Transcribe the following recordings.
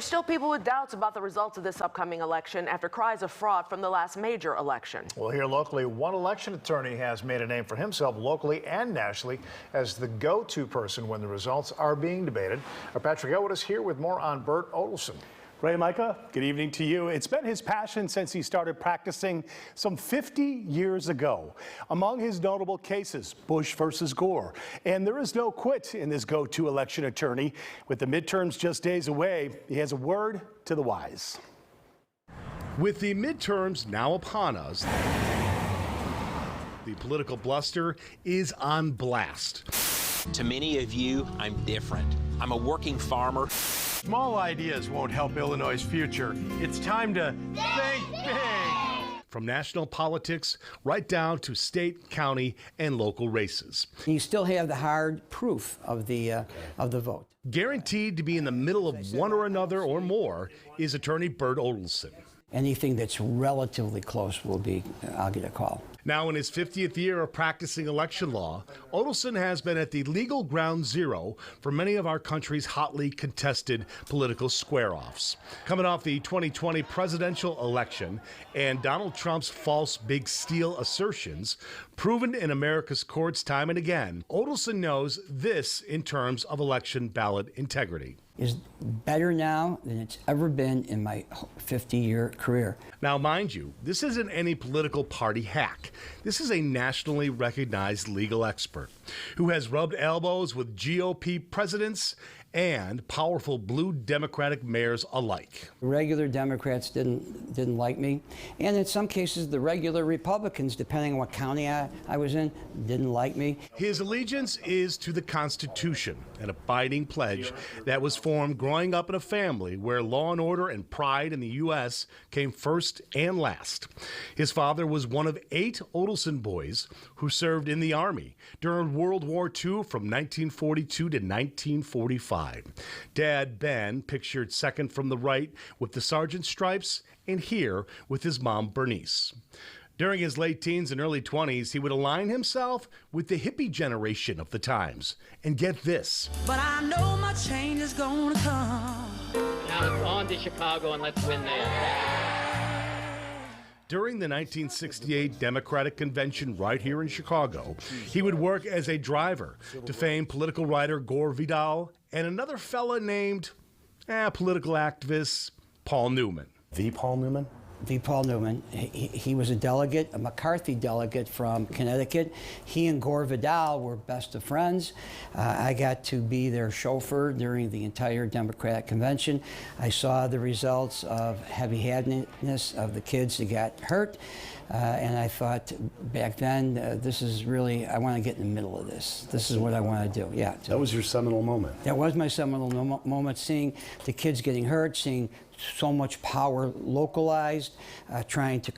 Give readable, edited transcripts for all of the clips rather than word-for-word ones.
There's still people with doubts about the results of this upcoming election after cries of fraud from the last major election. Well, here locally, one election attorney has made a name for himself locally and nationally as the go-to person when the results are being debated. Patrick Elwood is here with more on Bert Odelson. Ray, Micah, good evening to you. It's been his passion since he started practicing some 50 years ago. Among his notable cases, Bush versus Gore. And there is no quit in this go-to election attorney. With the midterms just days away, he has a word to the wise. With the midterms now upon us, the political bluster is on blast. To many of you, I'm different. I'm a working farmer. Small ideas won't help Illinois' future. It's time to think big. From national politics right down to state, county, and local races. You still have the hard proof of the vote. Guaranteed to be in the middle of one or another or more is attorney Bert Odelson. Anything that's relatively close I'll get a call. Now in his 50th year of practicing election law, Odelson has been at the legal ground zero for many of our country's hotly contested political square-offs. Coming off the 2020 presidential election and Donald Trump's false big steal assertions, proven in America's courts time and again, Odelson knows this in terms of election ballot integrity. Is better now than it's ever been in my 50-year career. Now, mind you, this isn't any political party hack. This is a nationally recognized legal expert who has rubbed elbows with GOP presidents and powerful blue Democratic mayors alike. Regular Democrats didn't like me, and in some cases the regular Republicans, depending on what county I was in, didn't like me. His allegiance is to the Constitution, an abiding pledge that was formed growing up in a family where law and order and pride in the U.S. came first and last. His father was one of 8 Odelson boys who served in the Army during World War II from 1942 to 1945. Dad, Ben, pictured second from the right with the sergeant stripes, and here with his mom, Bernice. During his late teens and early 20s, he would align himself with the hippie generation of the times. And get this. But I know my change is gonna come. Now it's on to Chicago and let's win there. During the 1968 Democratic Convention right here in Chicago, he would work as a driver to famed political writer Gore Vidal and another fella named political activist Paul Newman. The Paul Newman? The Paul Newman. He was a delegate, a McCarthy delegate from Connecticut. He and Gore Vidal were best of friends. I got to be their chauffeur during the entire Democratic Convention. I saw the results of heavy-handedness of the kids that got hurt. And I thought back then, this is really, I want to get in the middle of this. This is what I want to do, yeah. That was your seminal moment. That was my seminal moment, seeing the kids getting hurt, seeing so much power localized, trying to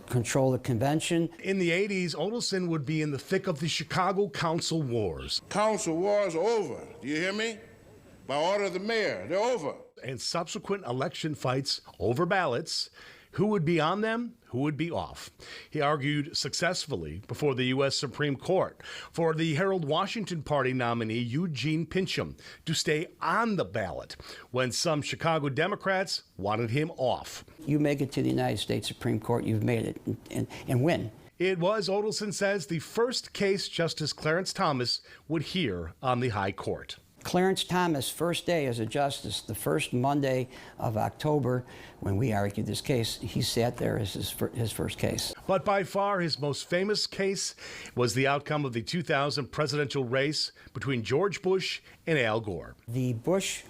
control the convention. In the 80s, Odelson would be in the thick of the Chicago Council Wars. Council wars are over, do you hear me? By order of the mayor, they're over. And subsequent election fights over ballots. Who would be on them? Who would be off? He argued successfully before the U.S. Supreme Court for the Harold Washington Party nominee Eugene Pincham to stay on the ballot when some Chicago Democrats wanted him off. You make it to the United States Supreme Court, you've made it, and win. It was, Odelson says, the first case Justice Clarence Thomas would hear on the High Court. Clarence Thomas' first day as a justice, the first Monday of October, when we argued this case, he sat there as his first case. But by far his most famous case was the outcome of the 2000 presidential race between George Bush and Al Gore. The Bush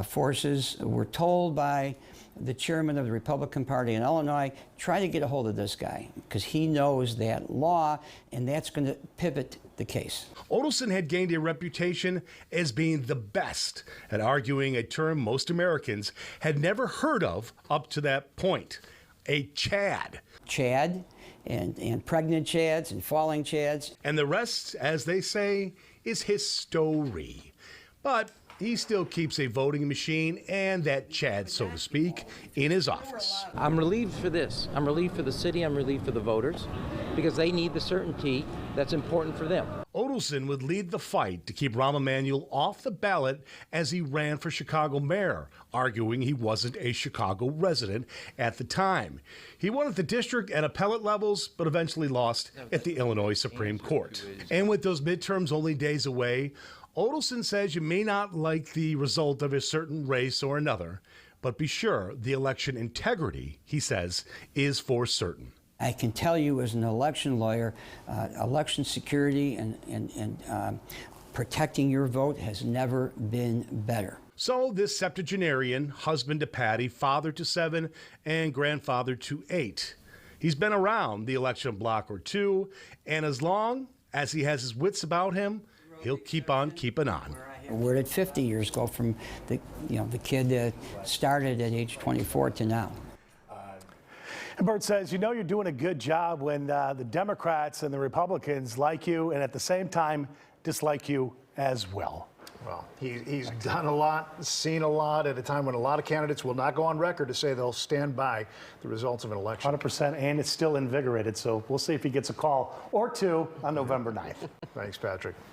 forces were told by the chairman of the Republican Party in Illinois, try to get a hold of this guy, because he knows that law, and that's going to pivot the case. Odelson had gained a reputation as being the best at arguing a term most Americans had never heard of up to that point, a Chad. Chad and pregnant Chads and falling Chads. And the rest, as they say, is history. But he still keeps a voting machine and that Chad, so to speak, in his office. I'm relieved for this. I'm relieved for the city. I'm relieved for the voters because they need the certainty that's important for them. Odelson would lead the fight to keep Rahm Emanuel off the ballot as he ran for Chicago mayor, arguing he wasn't a Chicago resident at the time. He won at the district and appellate levels, but eventually lost at the Illinois Supreme Court. And with those midterms only days away, Odelson says you may not like the result of a certain race or another, but be sure the election integrity, he says, is for certain. I can tell you as an election lawyer, election security and protecting your vote has never been better. So this septuagenarian, husband to Patty, father to 7, and grandfather to 8. He's been around the election block or two, and as long as he has his wits about him, he'll keep on keeping on. Where did 50 years go from the kid that started at age 24 to now? And Bert says, you know you're doing a good job when the Democrats and the Republicans like you and at the same time dislike you as well. Well, he's done a lot, seen a lot at a time when a lot of candidates will not go on record to say they'll stand by the results of an election. 100%, and it's still invigorated, so we'll see if he gets a call or two on November 9th. Thanks, Patrick.